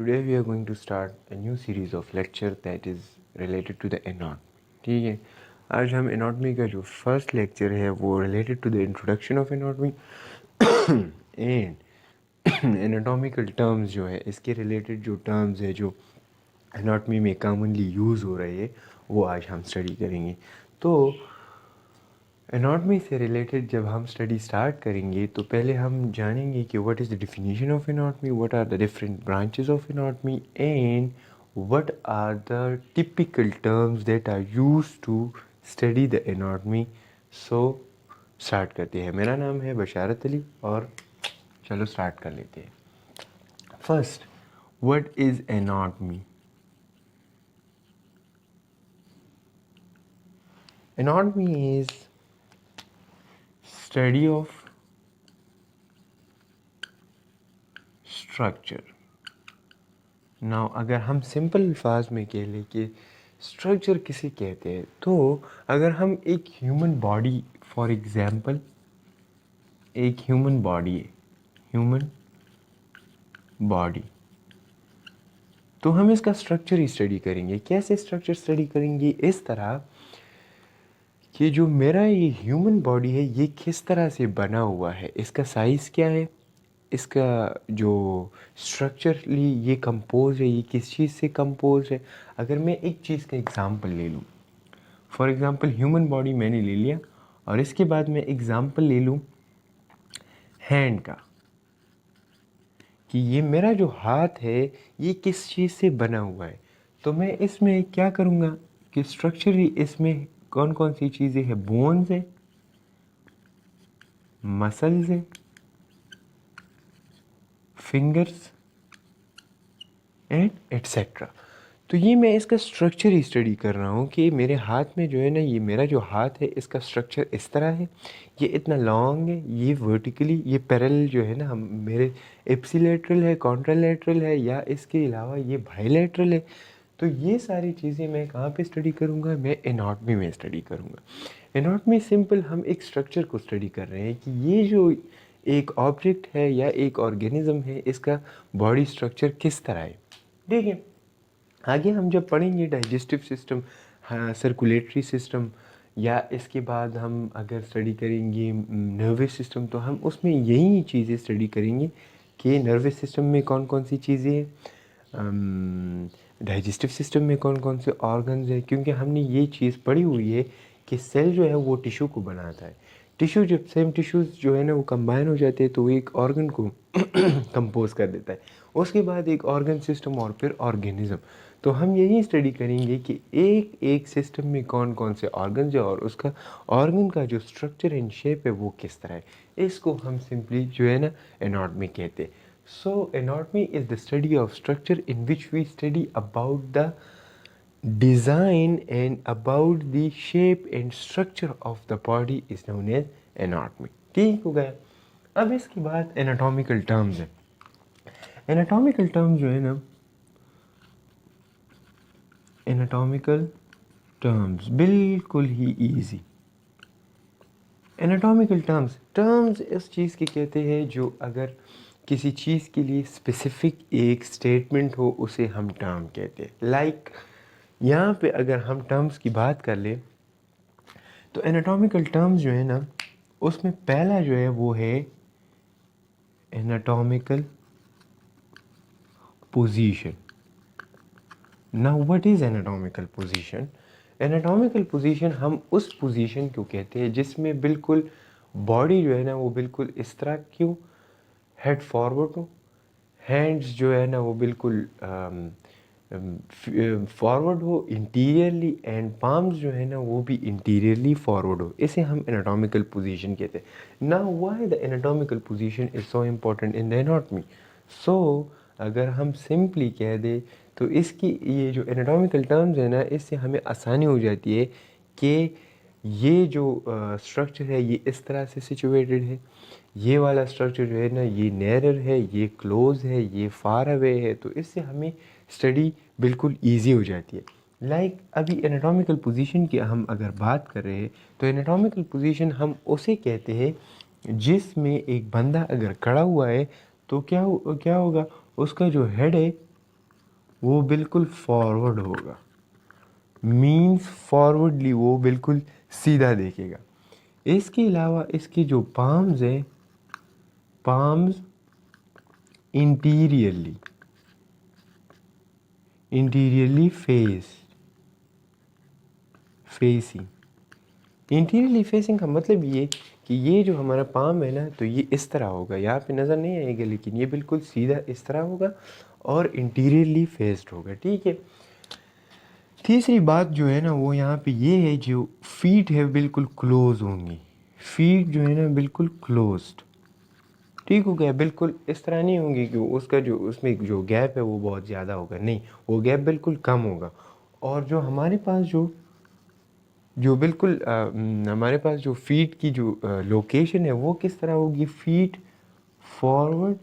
today we are going to start a new series of lecture that is related to the anatomy. ठीक है, आज हम anatomy का जो फर्स्ट लेक्चर है वो related to the introduction of anatomy and anatomical terms जो है इसके related जो terms है जो anatomy में commonly use हो रहे हैं वो आज हम स्टडी करेंगे। तो एनाटॉमी से रिलेटेड जब हम स्टडी स्टार्ट करेंगे तो पहले हम जानेंगे कि what is the definition of anatomy, what are the different branches of anatomy and what are the typical terms that are used to study the anatomy. So start करते हैं। मेरा नाम है बशारत अली और चलो स्टार्ट कर लेते हैं। First, what is anatomy? Anatomy is study of structure. Now अगर हम सिंपल अल्फाज में कह लें कि स्ट्रक्चर किसे कहते हैं, तो अगर हम एक ह्यूमन बॉडी, फॉर एग्जांपल एक ह्यूमन बॉडी है, ह्यूमन बॉडी, तो हम इसका स्ट्रक्चर ही स्टडी करेंगे। कैसे स्ट्रक्चर स्टडी करेंगे? इस तरह कि जो मेरा ये ह्यूमन बॉडी है ये किस तरह से बना हुआ है, इसका साइज़ क्या है, इसका जो स्ट्रक्चरली ये कंपोज है, ये किस चीज़ से कंपोज है। अगर मैं एक चीज़ का एग्ज़ाम्पल ले लूँ, फॉर एग्ज़ाम्पल ह्यूमन बॉडी मैंने ले लिया और इसके बाद मैं एग्ज़ाम्पल ले लूँ हैंड का, कि ये मेरा जो हाथ है ये किस चीज़ से बना हुआ है। तो मैं इसमें क्या करूँगा कि स्ट्रक्चरली इसमें कौन कौन सी चीज़ें हैं? बोन्स है, मसल्स है, फिंगर्स एंड एट्सेट्रा। तो ये मैं इसका स्ट्रक्चर ही स्टडी कर रहा हूँ कि मेरे हाथ में जो है ना, ये मेरा जो हाथ है इसका स्ट्रक्चर इस तरह है, ये इतना लॉन्ग है, ये वर्टिकली, ये पैरेलल जो है ना, हम मेरे एप्सिलेटरल है, कॉन्ट्रालेटरल है, या इसके अलावा ये बाइलेटरल है। तो ये सारी चीज़ें मैं कहाँ पे स्टडी करूँगा? मैं एनाटॉमी में स्टडी करूँगा। एनाटॉमी सिंपल हम एक स्ट्रक्चर को स्टडी कर रहे हैं कि ये जो एक ऑब्जेक्ट है या एक ऑर्गेनिज्म है इसका बॉडी स्ट्रक्चर किस तरह है। ठीक है, आगे हम जब पढ़ेंगे डाइजेस्टिव सिस्टम, हाँ, सर्कुलेटरी सिस्टम, या इसके बाद हम अगर स्टडी करेंगे नर्वस सिस्टम, तो हम उसमें यही चीज़ें स्टडी करेंगे कि नर्वस सिस्टम में कौन कौन सी चीज़ें हैं, डाइजेस्टिव सिस्टम में कौन कौन से ऑर्गन्स हैं। क्योंकि हमने ये चीज़ पढ़ी हुई है कि सेल जो है वो टिश्यू को बनाता है। टिश्यू जब सेम टिश्यूज़ जो है ना वो कंबाइन हो जाते हैं तो एक ऑर्गन को कंपोज कर देता है, उसके बाद एक ऑर्गन सिस्टम और फिर ऑर्गेनिज्म। तो हम यही स्टडी करेंगे कि एक एक सिस्टम में कौन कौन से ऑर्गन्स है और उसका ऑर्गन का जो स्ट्रक्चर एंड शेप है वो किस तरह है। इसको हम सिंपली जो है ना एनाटॉमी कहते हैं। So anatomy is the study of structure in which we study about the design and about the shape and structure of the body is known as anatomy। ठीक हो गया। अब इसके बाद anatomical terms है। anatomical terms जो है ना, anatomical terms बिल्कुल ही easy। anatomical terms इस चीज़ की कहते हैं जो अगर किसी चीज़ के लिए स्पेसिफिक एक स्टेटमेंट हो उसे हम टर्म कहते हैं। लाइक यहाँ पे अगर हम टर्म्स की बात कर ले तो एनाटॉमिकल टर्म्स जो है ना उसमें पहला जो है वो है anatomical position. Now what is anatomical position? Anatomical position हम उस पोजीशन को कहते हैं जिसमें बिल्कुल बॉडी जो है ना वो बिल्कुल इस तरह क्यों हेड फॉरवर्ड हो, हैंड्स जो है ना वो बिल्कुल फॉरवर्ड हो इंटीरियरली, एंड पाम्स जो है ना वो भी इंटीरियरली फॉरवर्ड हो। इसे हम एनाटॉमिकल पोजीशन कहते हैं। Now why the anatomical position is so important in the anatomy? So अगर हम सिंपली कह दें तो इसकी ये जो एनाटॉमिकल टर्म्स है ना इससे हमें आसानी हो जाती है कि ये जो स्ट्रक्चर है ये इस तरह से सिचुएटेड है, ये वाला स्ट्रक्चर जो है ना ये नैरर है, ये क्लोज है, ये फार अवे है। तो इससे हमें स्टडी बिल्कुल इजी हो जाती है। लाइक अभी एनाटॉमिकल पोजीशन की हम अगर बात कर रहे हैं तो एनाटॉमिकल पोजीशन हम उसे कहते हैं जिसमें एक बंदा अगर खड़ा हुआ है तो क्या होगा, उसका जो हेड है वो बिल्कुल फॉरवर्ड होगा, मीन्स फॉरवर्डली वो बिल्कुल सीधा देखेगा। इसके अलावा इसके जो पाम्स हैं, palms interiorly facing. Interiorly facing का मतलब ये कि ये जो हमारा पाम है ना, तो ये इस तरह होगा, यहाँ पे नज़र नहीं आएगा लेकिन ये बिल्कुल सीधा इस तरह होगा और इंटीरियरली फेस्ड होगा, ठीक है। तीसरी बात जो है ना वो यहाँ पे ये है, जो फीट है बिल्कुल क्लोज होंगी, फीट जो है ना बिल्कुल क्लोज्ड, ठीक हो गया। बिल्कुल इस तरह नहीं होंगी कि उसका जो उसमें जो गैप है वो बहुत ज़्यादा होगा, नहीं, वो गैप बिल्कुल कम होगा। और जो हमारे पास जो बिल्कुल हमारे पास जो फीट की जो लोकेशन है वो किस तरह होगी, फीट फॉरवर्ड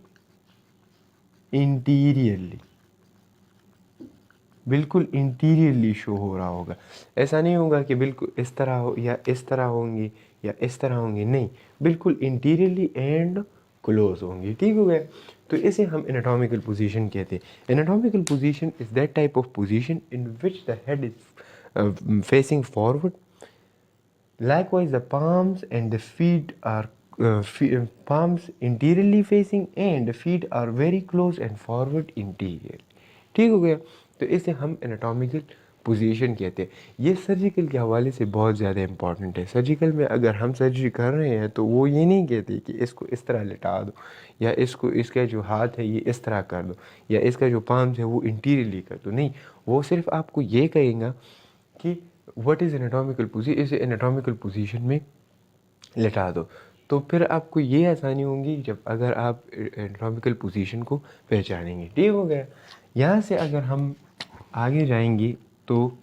इंटीरियरली, बिल्कुल इंटीरियरली शो हो रहा होगा। ऐसा नहीं होगा कि बिल्कुल इस तरह हो या इस तरह होंगी या इस तरह होंगी, नहीं, बिल्कुल इंटीरियरली एंड क्लोज होंगी, ठीक हो गया। तो इसे हम एनाटॉमिकल पोजीशन कहते हैं। Anatomical position is that type of position in which the head is facing forward. Likewise, the palms and the feet are palms interiorly facing and the feet are very close and forward interior, ठीक हो गया। तो इसे हम anatomical position कहते हैं। ये surgical के हवाले से बहुत ज़्यादा इंपॉर्टेंट है। सर्जिकल में अगर हम सर्जरी कर रहे हैं तो वो ये नहीं कहते कि इसको इस तरह लिटा दो या इसको इसका जो हाथ है ये इस तरह कर दो या इसका जो पाम्स है वो इंटीरियरली कर दो, नहीं, वो सिर्फ आपको ये कहेगा कि व्हाट इज़ एनाटॉमिकल पोजीशन, इसे एनाटॉमिकल पोजीशन में लिटा दो। तो फिर आपको ये आसानी होगी जब अगर आप एनाटॉमिकल पोजीशन को पहचानेंगे, ठीक हो गया। यहाँ से अगर हम आगे जाएंगे तो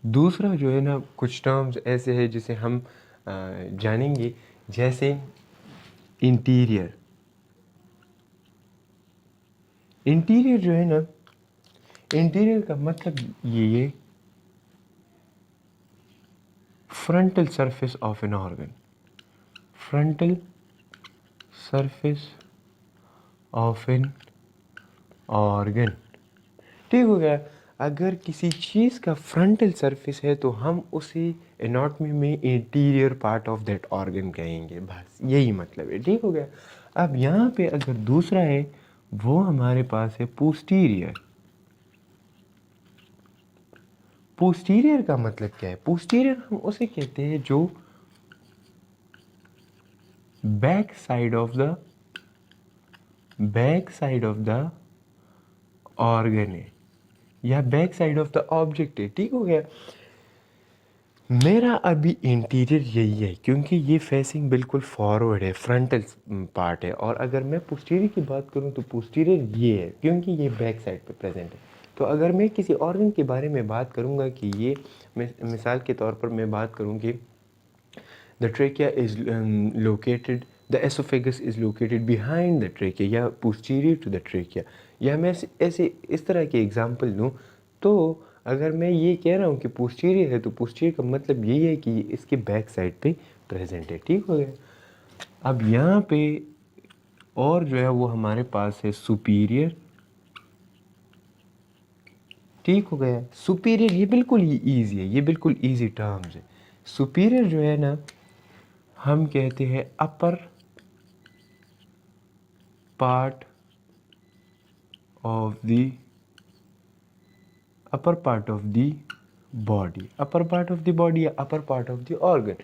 दूसरा जो है ना, कुछ टर्म्स ऐसे हैं जिसे हम जानेंगे, जैसे इंटीरियर। इंटीरियर जो है ना, इंटीरियर का मतलब ये frontal surface of an organ, frontal surface of an organ, ठीक हो गया। अगर किसी चीज़ का फ्रंटल सरफेस है तो हम उसे एनाटॉमी में interior part of that organ कहेंगे, बस यही मतलब है, ठीक हो गया। अब यहाँ पे अगर दूसरा है वो हमारे पास है पोस्टीरियर। पोस्टीरियर का मतलब क्या है, पोस्टीरियर हम उसे कहते हैं जो back side of the organ है या back side of the object है, ठीक हो गया। मेरा अभी इंटीरियर यही है क्योंकि ये फेसिंग बिल्कुल फॉरवर्ड है, फ्रंटल पार्ट है। और अगर मैं पोस्टीरियर की बात करूँ तो पोस्टीरियर ये है क्योंकि ये बैक साइड पे प्रेजेंट है। तो अगर मैं किसी ऑर्गन के बारे में बात करूँगा कि ये मिसाल के तौर पर मैं बात करूँ कि the trachea is located, the oesophagus is located behind the trachea या पोस्टीरियर टू द ट्रेकिया, या मैं ऐसे इस तरह की एग्जांपल दूँ तो अगर मैं ये कह रहा हूँ कि पोस्टीरियर है तो पोस्टीरियर का मतलब यही है कि इसके बैक साइड पे प्रेजेंट है, ठीक हो गया। अब यहाँ पे और जो है वो हमारे पास है सुपीरियर, ठीक हो गया। सुपीरियर ये बिल्कुल ही ईजी है, ये बिल्कुल ईजी टर्म्स है। सुपीरियर जो है ना हम कहते हैं upper part of the body, upper part of the body या upper part of the organ.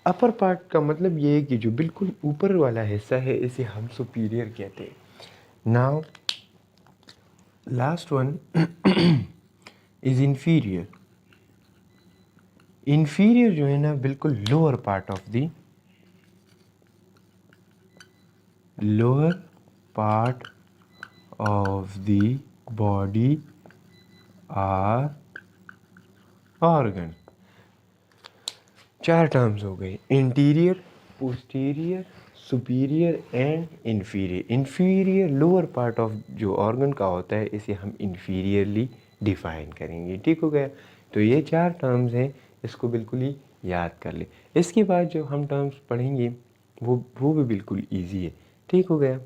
Upper part का मतलब ये है कि जो बिल्कुल ऊपर वाला हिस्सा है इसे हम सुपीरियर कहते हैं। Now last one is inferior. Inferior जो है ना बिल्कुल lower part of the body or organ. चार टर्म्स हो गए, interior, posterior, superior and inferior. Inferior lower part of जो ऑर्गन का होता है इसे हम इन्फीरियरली डिफाइन करेंगे, ठीक हो गया। तो ये चार टर्म्स हैं, इसको बिल्कुल ही याद कर ले। इसके बाद जो हम टर्म्स पढ़ेंगे वो भी बिल्कुल ईजी है, ठीक हो गया।